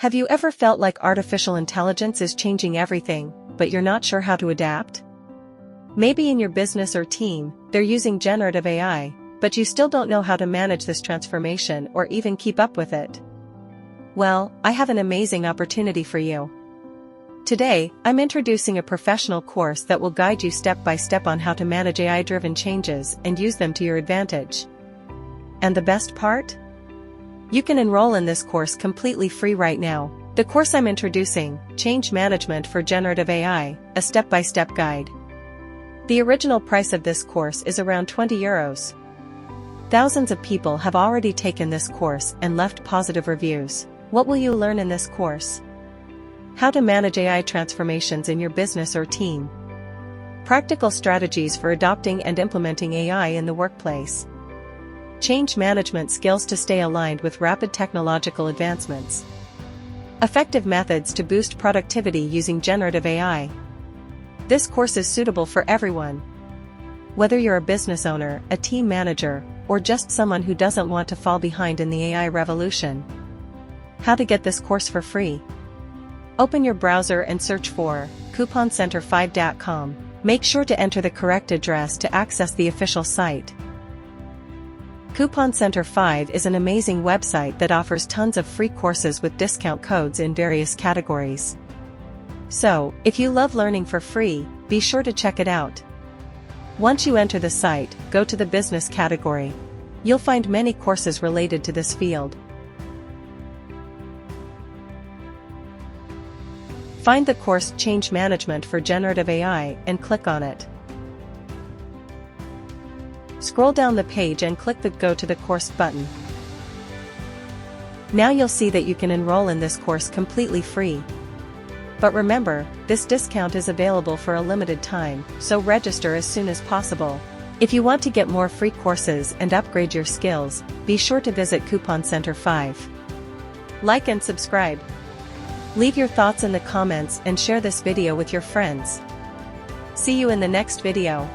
Have you ever felt like artificial intelligence is changing everything, but you're not sure how to adapt? Maybe in your business or team, they're using generative AI, but you still don't know how to manage this transformation or even keep up with it. Well, I have an amazing opportunity for you. Today, I'm introducing a professional course that will guide you step by step on how to manage AI-driven changes and use them to your advantage. And the best part? You can enroll in this course completely free right now. The course I'm introducing, Change Management for Generative AI, a step-by-step guide. The original price of this course is around €20. Thousands of people have already taken this course and left positive reviews. What will you learn in this course? How to manage AI transformations in your business or team. Practical strategies for adopting and implementing AI in the workplace. Change management skills to stay aligned with rapid technological advancements. Effective methods to boost productivity using generative AI. This course is suitable for everyone. Whether you're a business owner, a team manager, or just someone who doesn't want to fall behind in the AI revolution. How to get this course for free? Open your browser and search for couponcenter5.com. Make sure to enter the correct address to access the official site. Coupon Center 5 is an amazing website that offers tons of free courses with discount codes in various categories. So, if you love learning for free, be sure to check it out. Once you enter the site, go to the business category. You'll find many courses related to this field. Find the course Change Management for Generative AI and click on it. Scroll down the page and click the Go to the Course button. Now you'll see that you can enroll in this course completely free. But remember, this discount is available for a limited time, so register as soon as possible. If you want to get more free courses and upgrade your skills, be sure to visit Coupon Center 5. Like and subscribe. Leave your thoughts in the comments and share this video with your friends. See you in the next video.